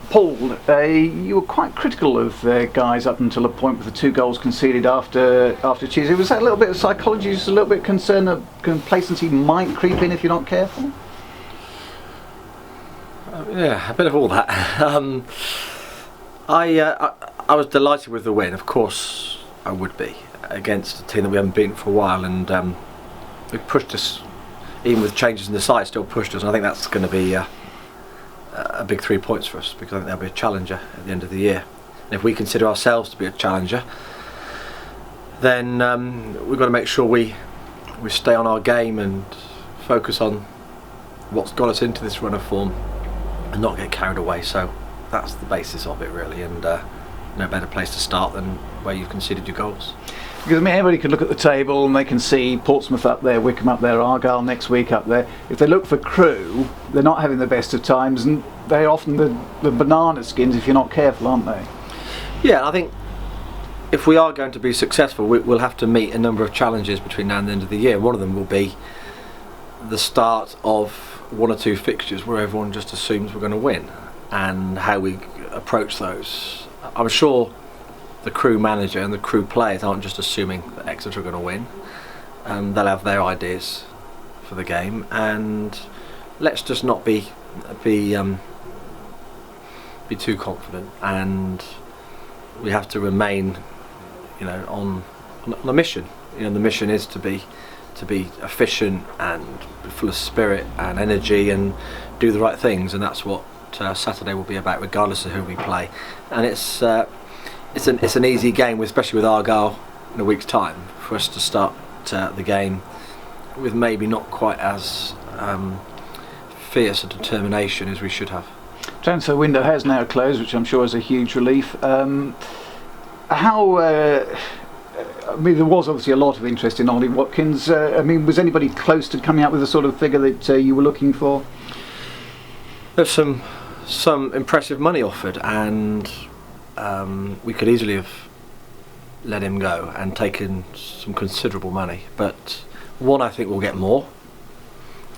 Paul, you were quite critical of their guys up until a point with the 2 goals conceded after Tuesday. Was that a little bit of psychology, just a little bit concerned that complacency might creep in if you're not careful? Yeah, a bit of all that. I was delighted with the win. Of course I would be, against a team that we haven't beaten for a while, and they pushed us, even with changes in the side, still pushed us, and I think that's going to be a big 3 points for us, because I think they'll be a challenger at the end of the year. And if we consider ourselves to be a challenger, then we've got to make sure we stay on our game and focus on what's got us into this run of form and not get carried away. So that's the basis of it, really, and no better place to start than where you've conceded your goals. Because I mean, everybody can look at the table and they can see Portsmouth up there, Wycombe up there, Argyle next week up there. If they look for Crewe, they're not having the best of times, and they're often the banana skins if you're not careful, aren't they? Yeah, I think if we are going to be successful, we'll have to meet a number of challenges between now and the end of the year. One of them will be the start of 1 or 2 fixtures where everyone just assumes we're going to win, and how we approach those. I'm sure the Crewe manager and the Crewe players aren't just assuming that Exeter are going to win. They'll have their ideas for the game, and let's just not be too confident, and we have to remain, on a mission. The mission is to be efficient and full of spirit and energy and do the right things, and that's what Saturday will be about, regardless of who we play. And it's an easy game, especially with Argyle in a week's time, for us to start the game with maybe not quite as fierce a determination as we should have. Transfer window has now closed, which I'm sure is a huge relief. There was obviously a lot of interest in Ollie Watkins. Was anybody close to coming up with a sort of figure that you were looking for? There's some impressive money offered, and we could easily have let him go and taken some considerable money, but I think we'll get more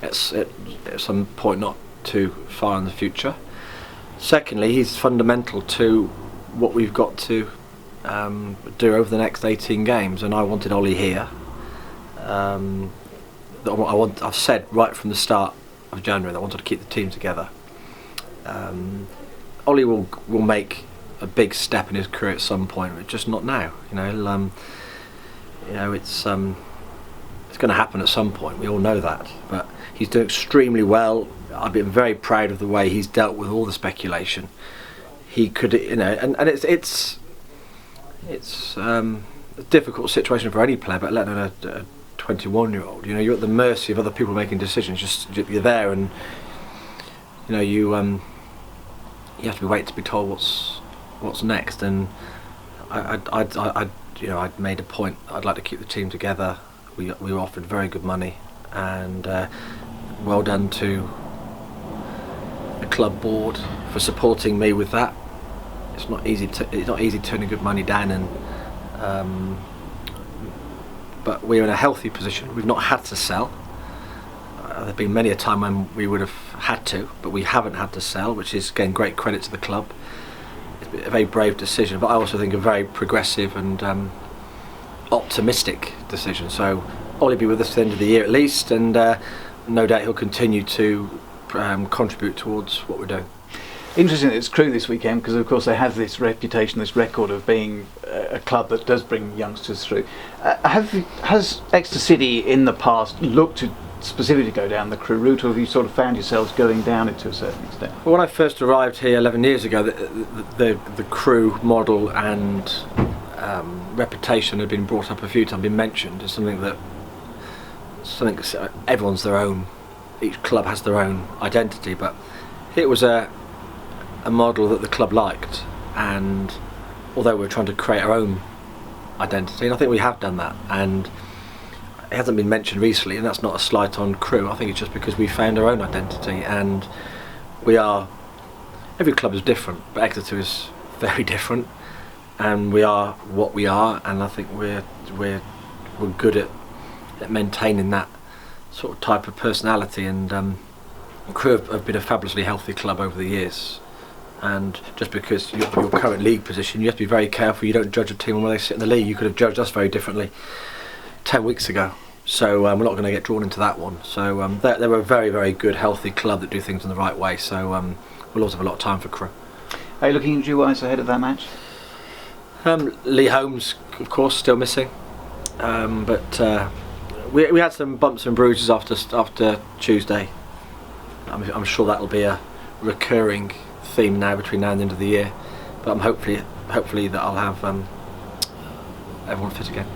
at some point not too far in the future. Secondly, he's fundamental to what we've got to do over the next 18 games, and I wanted Ollie here. I've said right from the start of January that I wanted to keep the team together. Ollie will make a big step in his career at some point, but just not now. It's going to happen at some point. We all know that, but he's doing extremely well. I've been very proud of the way he's dealt with all the speculation. He could, and it's a difficult situation for any player, but let alone a 21-year-old. You're at the mercy of other people making decisions. You're there, and you have to be waiting to be told what's next. And I'd made a point. I'd like to keep the team together. We were offered very good money, and well done to the club board for supporting me with that. It's not easy turning good money down, and but we're in a healthy position. We've not had to sell. There've been many a time when we would have had to, but we haven't had to sell, which is, again, great credit to the club. It's a very brave decision, but I also think a very progressive and optimistic decision. So Ollie will be with us at the end of the year at least, and no doubt he'll continue to contribute towards what we're doing. Interesting that it's Crewe this weekend, because of course they have this reputation, this record of being a club that does bring youngsters through. Has Exeter City in the past looked to specifically go down the Crewe route, or have you sort of found yourselves going down it to a certain extent? Well, when I first arrived here 11 years ago, the Crewe model and reputation had been brought up a few times, been mentioned as something everyone's their own, each club has their own identity, but it was a model that the club liked, and although we're trying to create our own identity, and I think we have done that, and it hasn't been mentioned recently, and that's not a slight on Crewe. I think it's just because we found our own identity, and every club is different, but Exeter is very different, and we are what we are, and I think we're good at maintaining that sort of type of personality, and Crewe have been a fabulously healthy club over the years. And just because your current league position, you have to be very careful you don't judge a team on where they sit in the league. You could have judged us very differently 10 weeks ago. So we're not going to get drawn into that one. So they were a very, very good, healthy club that do things in the right way. So we'll also have a lot of time for Crewe. Are you looking injury-wise ahead of that match? Lee Holmes, of course, still missing. But we had some bumps and bruises after Tuesday. I'm sure that'll be a recurring theme now between now and the end of the year. But I'm hopefully that I'll have everyone fit again.